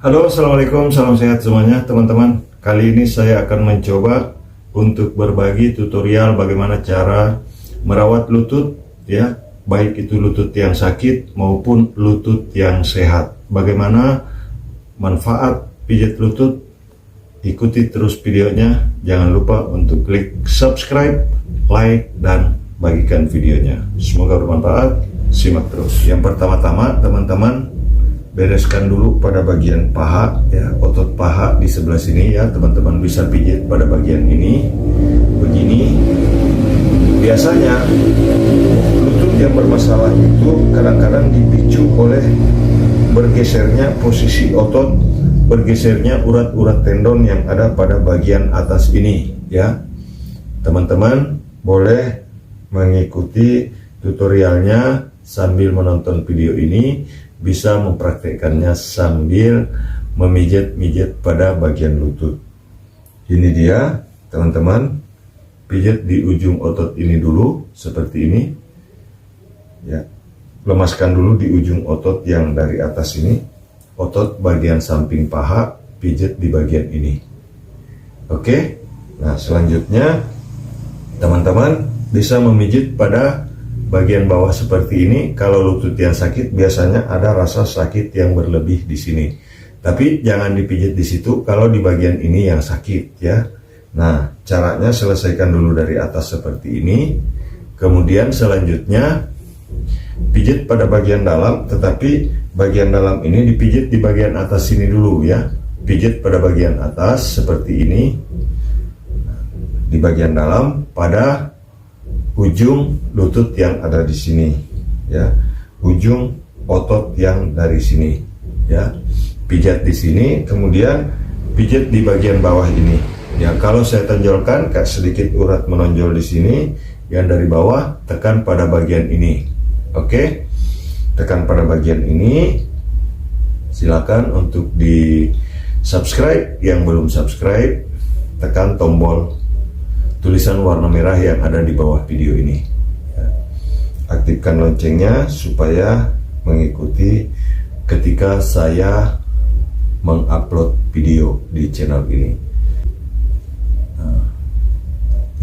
Halo, assalamualaikum, salam sehat semuanya teman-teman. Kali ini saya akan mencoba untuk berbagi tutorial bagaimana cara merawat lutut, ya, baik itu lutut yang sakit maupun lutut yang sehat. Bagaimana manfaat pijat lutut? Ikuti terus videonya. Jangan lupa untuk klik subscribe, like, dan bagikan videonya. Semoga bermanfaat. Simak terus. Yang pertama-tama teman-teman, bereskan dulu pada bagian paha, ya, otot paha di sebelah sini, ya. Teman-teman bisa pijit pada bagian ini begini. Biasanya lutut yang bermasalah itu kadang-kadang dipicu oleh bergesernya posisi otot, bergesernya urat-urat tendon yang ada pada bagian atas ini, ya. Teman-teman boleh mengikuti tutorialnya sambil menonton video ini, bisa mempraktekkannya sambil memijat-mijat pada bagian lutut. Ini dia teman-teman, pijat di ujung otot ini dulu seperti ini, ya. Lemaskan dulu di ujung otot yang dari atas ini, otot bagian samping paha, pijat di bagian ini. Oke, nah selanjutnya teman-teman bisa memijit pada bagian bawah seperti ini. Kalau lutut yang sakit biasanya ada rasa sakit yang berlebih di sini. Tapi jangan dipijit di situ kalau di bagian ini yang sakit, ya. Nah, caranya selesaikan dulu dari atas seperti ini. Kemudian selanjutnya pijit pada bagian dalam, tetapi bagian dalam ini dipijit di bagian atas sini dulu, ya. Pijit pada bagian atas seperti ini. Di bagian dalam pada ujung lutut yang ada di sini, ya, ujung otot yang dari sini, ya. Pijat di sini, kemudian pijat di bagian bawah ini, ya. Kalau saya tonjolkan kayak sedikit urat menonjol di sini, yang dari bawah tekan pada bagian ini. Oke, tekan pada bagian ini. Silakan untuk di subscribe, yang belum subscribe tekan tombol tulisan warna merah yang ada di bawah video ini, ya. Aktifkan loncengnya supaya mengikuti ketika saya mengupload video di channel ini. Nah,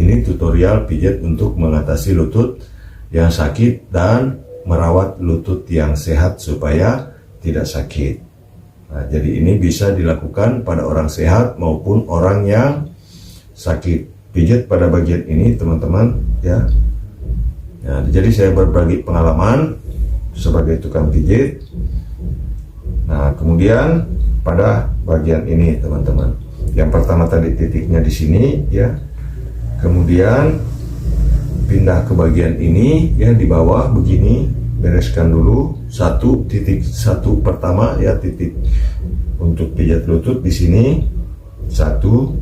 ini tutorial pijat untuk mengatasi lutut yang sakit dan merawat lutut yang sehat supaya tidak sakit. Nah, jadi ini bisa dilakukan pada orang sehat maupun orang yang sakit. Pijat pada bagian ini teman-teman, ya. Nah, jadi saya berbagi pengalaman sebagai tukang pijit. Nah, kemudian pada bagian ini teman-teman, yang pertama tadi titiknya di sini, ya. Kemudian pindah ke bagian ini, ya, di bawah begini. Bereskan dulu titik satu pertama, ya, titik untuk pijat lutut di sini satu.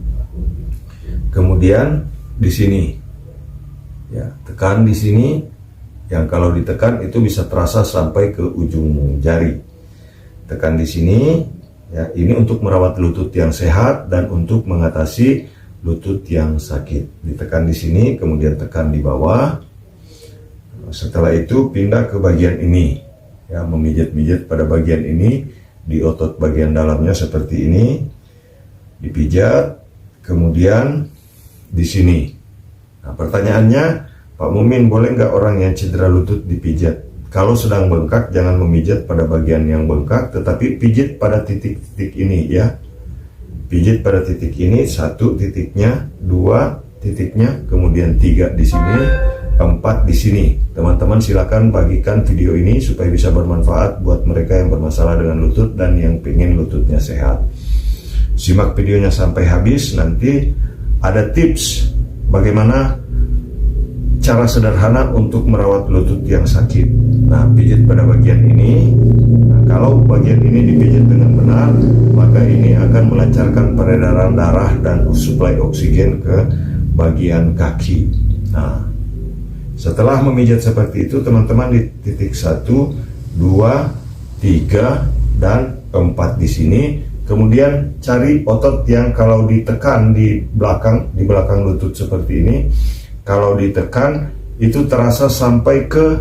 Kemudian di sini, ya, tekan di sini, yang kalau ditekan itu bisa terasa sampai ke ujung jari. Tekan di sini, ya, ini untuk merawat lutut yang sehat dan untuk mengatasi lutut yang sakit. Ditekan di sini, kemudian tekan di bawah. Setelah itu pindah ke bagian ini, ya, memijat-mijat pada bagian ini di otot bagian dalamnya seperti ini, dipijat, kemudian di sini. Nah, pertanyaannya, Pak Mumin, boleh nggak orang yang cedera lutut dipijat? Kalau sedang bengkak, jangan memijat pada bagian yang bengkak, tetapi pijit pada titik-titik ini, ya. Pijit pada titik ini, satu titiknya, dua titiknya, kemudian tiga di sini, empat di sini. Teman-teman silakan bagikan video ini supaya bisa bermanfaat buat mereka yang bermasalah dengan lutut dan yang pengen lututnya sehat. Simak videonya sampai habis, nanti ada tips bagaimana cara sederhana untuk merawat lutut yang sakit. Nah, pijit pada bagian ini. Nah, kalau bagian ini dipijit dengan benar, maka ini akan melancarkan peredaran darah dan suplai oksigen ke bagian kaki. Nah, setelah memijat seperti itu, teman-teman di titik 1, 2, 3, dan 4 di sini. Kemudian cari otot yang kalau ditekan di belakang lutut seperti ini, kalau ditekan itu terasa sampai ke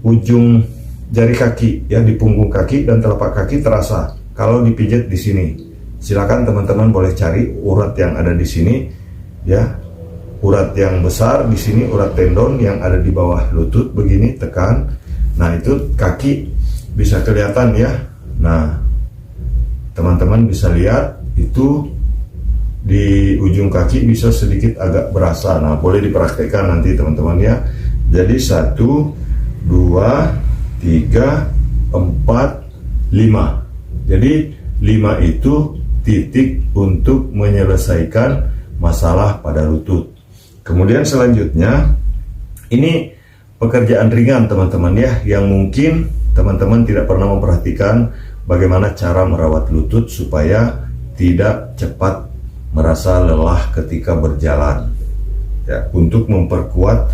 ujung jari kaki, ya, di punggung kaki dan telapak kaki terasa. kalau dipijat di sini. Silakan teman-teman boleh cari urat yang ada di sini ya. Urat yang besar di sini, urat tendon yang ada di bawah lutut begini, tekan. Nah, itu kaki bisa kelihatan ya. Nah, teman-teman bisa lihat itu di ujung kaki bisa sedikit agak berasa. Nah, boleh dipraktekkan nanti teman-teman ya. Jadi 1, 2, 3, 4, 5. Jadi 5 itu titik untuk menyelesaikan masalah pada lutut. Kemudian selanjutnya, ini pekerjaan ringan teman-teman ya, yang mungkin teman-teman tidak pernah memperhatikan bagaimana cara merawat lutut supaya tidak cepat merasa lelah ketika berjalan ya, untuk memperkuat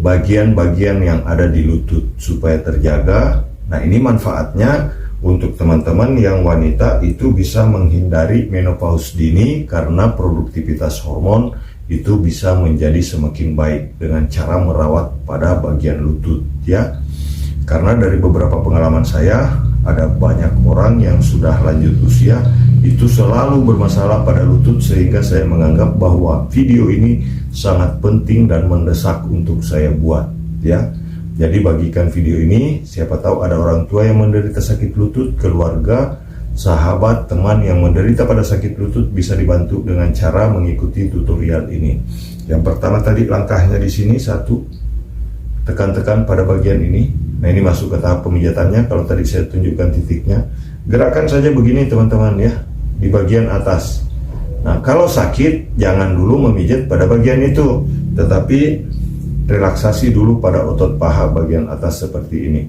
bagian-bagian yang ada di lutut supaya terjaga. Nah, ini manfaatnya untuk teman-teman yang wanita itu bisa menghindari menopause dini karena produktivitas hormon itu bisa menjadi semakin baik dengan cara merawat pada bagian lutut ya. Karena dari beberapa pengalaman saya, ada banyak orang yang sudah lanjut usia itu selalu bermasalah pada lutut, sehingga saya menganggap bahwa video ini sangat penting dan mendesak untuk saya buat ya. Jadi bagikan video ini, siapa tahu ada orang tua yang menderita sakit lutut, keluarga, sahabat, teman yang menderita pada sakit lutut bisa dibantu dengan cara mengikuti tutorial ini. Yang pertama tadi langkahnya di sini, 1, tekan-tekan pada bagian ini. Nah, ini masuk ke tahap pemijatannya. Kalau tadi saya tunjukkan titiknya, gerakan saja begini teman-teman ya, di bagian atas. Nah, kalau sakit jangan dulu memijat pada bagian itu, tetapi relaksasi dulu pada otot paha bagian atas seperti ini.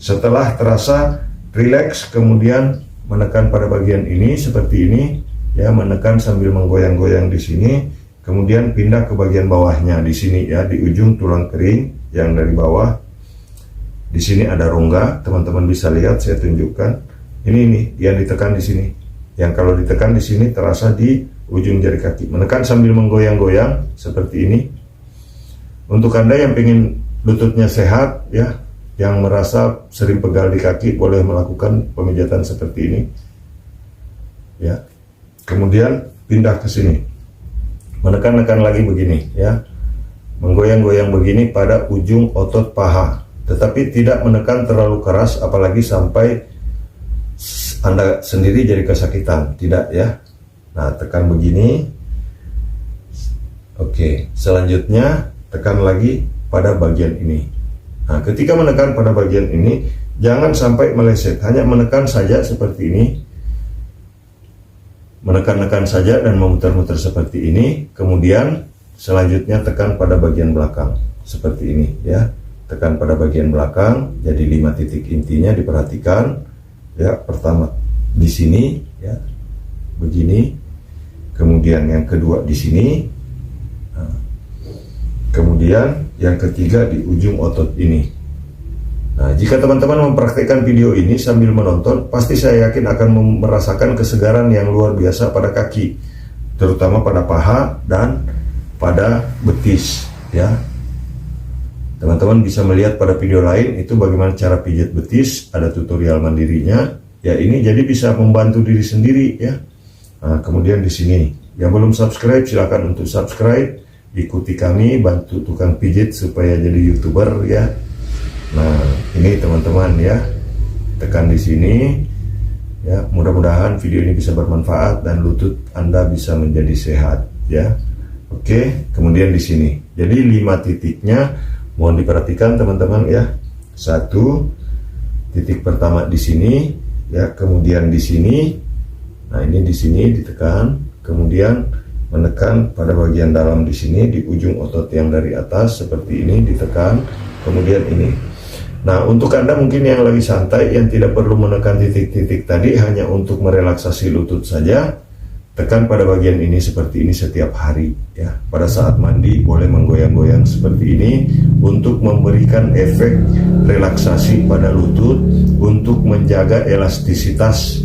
Setelah terasa rileks, kemudian menekan pada bagian ini seperti ini ya, menekan sambil menggoyang-goyang di sini, kemudian pindah ke bagian bawahnya di sini ya, di ujung tulang kering yang dari bawah. Di sini ada rongga, teman-teman bisa lihat, saya tunjukkan. Ini yang ditekan di sini. Yang kalau ditekan di sini terasa di ujung jari kaki. Menekan sambil menggoyang-goyang seperti ini. Untuk Anda yang ingin lututnya sehat ya, yang merasa sering pegal di kaki, boleh melakukan pemijatan seperti ini ya. Kemudian pindah ke sini, menekan-nekan lagi begini ya, menggoyang-goyang begini pada ujung otot paha, tetapi tidak menekan terlalu keras, apalagi sampai Anda sendiri jadi kesakitan, tidak ya. Nah, tekan begini. Oke, selanjutnya tekan lagi pada bagian ini. Nah, ketika menekan pada bagian ini, jangan sampai meleset, hanya menekan saja seperti ini. Menekan-nekan saja dan memutar-mutar seperti ini. Kemudian selanjutnya tekan pada bagian belakang seperti ini ya. Tekan pada bagian belakang. Jadi 5 titik intinya diperhatikan ya. Pertama di sini ya, begini. Kemudian yang kedua di sini. Nah, kemudian yang ketiga di ujung otot ini. Nah, jika teman-teman mempraktikkan video ini sambil menonton, pasti saya yakin akan merasakan kesegaran yang luar biasa pada kaki, terutama pada paha dan pada betis ya. Teman-teman bisa melihat pada video lain itu bagaimana cara pijat betis, ada tutorial mandirinya ya. Ini jadi bisa membantu diri sendiri ya. Nah, kemudian di sini yang belum subscribe silakan untuk subscribe, ikuti kami, bantu tukang pijit supaya jadi YouTuber ya. Nah, ini teman-teman ya, tekan di sini ya. Mudah-mudahan video ini bisa bermanfaat dan lutut Anda bisa menjadi sehat ya. Oke, kemudian di sini. Jadi 5 titiknya mohon diperhatikan teman-teman ya. 1 titik pertama di sini ya, kemudian di sini. Nah, ini di sini ditekan, kemudian menekan pada bagian dalam di sini di ujung otot yang dari atas seperti ini ditekan, kemudian ini. Nah, untuk Anda mungkin yang lagi santai, yang tidak perlu menekan titik-titik tadi, hanya untuk merelaksasi lutut saja, tekan pada bagian ini seperti ini setiap hari ya. Pada saat mandi boleh menggoyang-goyang seperti ini untuk memberikan efek relaksasi pada lutut, untuk menjaga elastisitas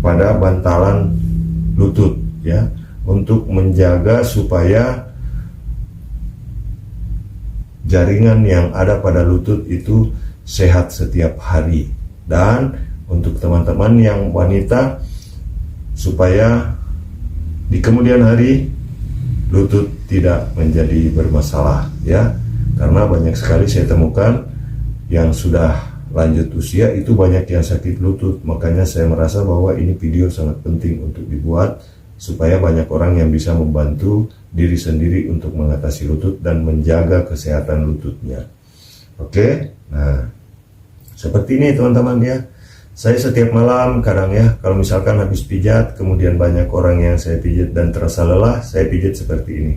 pada bantalan lutut ya, untuk menjaga supaya jaringan yang ada pada lutut itu sehat setiap hari, dan untuk teman-teman yang wanita, supaya di kemudian hari lutut tidak menjadi bermasalah ya. Karena banyak sekali saya temukan yang sudah lanjut usia itu banyak yang sakit lutut. Makanya saya merasa bahwa ini video sangat penting untuk dibuat, supaya banyak orang yang bisa membantu diri sendiri untuk mengatasi lutut dan menjaga kesehatan lututnya. Oke, nah seperti ini teman-teman ya. Saya setiap malam kadang ya, kalau misalkan habis pijat, kemudian banyak orang yang saya pijat dan terasa lelah, saya pijat seperti ini.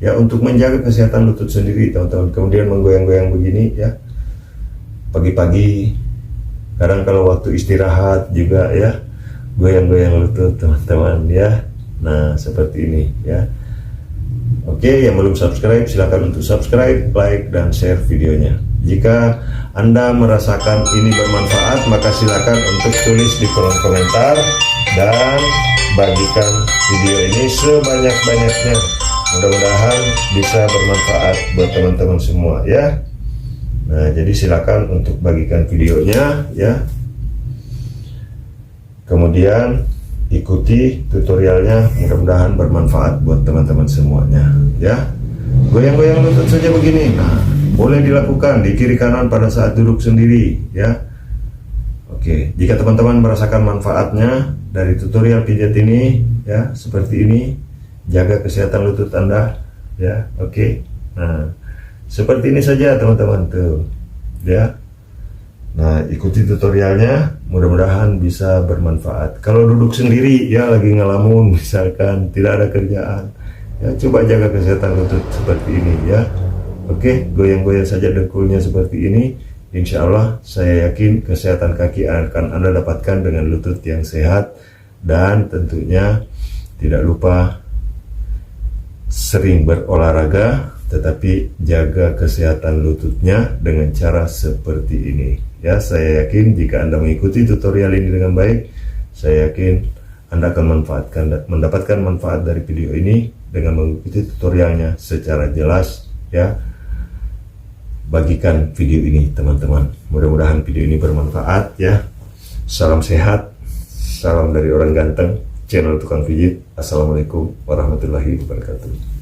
Ya, untuk menjaga kesehatan lutut sendiri teman-teman. Kemudian menggoyang-goyang begini ya. Pagi-pagi, kadang kalau waktu istirahat juga ya, goyang-goyang lutut teman-teman ya. Nah, seperti ini ya. Oke, yang belum subscribe silakan untuk subscribe, like, dan share videonya. Jika Anda merasakan ini bermanfaat, maka silakan untuk tulis di kolom komentar dan bagikan video ini sebanyak-banyaknya. Mudah-mudahan bisa bermanfaat buat teman-teman semua ya. Nah, jadi silakan untuk bagikan videonya ya. Kemudian ikuti tutorialnya, mudah-mudahan bermanfaat buat teman-teman semuanya ya. Goyang-goyang lutut saja begini. Nah, boleh dilakukan di kiri kanan pada saat duduk sendiri ya. Oke, jika teman-teman merasakan manfaatnya dari tutorial pijat ini ya, seperti ini, jaga kesehatan lutut Anda ya. Oke. Nah, seperti ini saja teman-teman tuh ya. Nah, ikuti tutorialnya, mudah-mudahan bisa bermanfaat. Kalau duduk sendiri ya, lagi ngelamun misalkan, tidak ada kerjaan ya, coba jaga kesehatan lutut seperti ini ya. Oke, goyang-goyang saja dengkulnya seperti ini. Insya Allah saya yakin kesehatan kaki akan Anda dapatkan dengan lutut yang sehat. Dan tentunya tidak lupa sering berolahraga, tetapi jaga kesehatan lututnya dengan cara seperti ini ya. Saya yakin jika Anda mengikuti tutorial ini dengan baik, saya yakin Anda akan mendapatkan manfaat dari video ini dengan mengikuti tutorialnya secara jelas ya. Bagikan video ini teman-teman, mudah-mudahan video ini bermanfaat ya. Salam sehat, salam dari orang ganteng, channel Tukang Pijit. Assalamualaikum warahmatullahi wabarakatuh.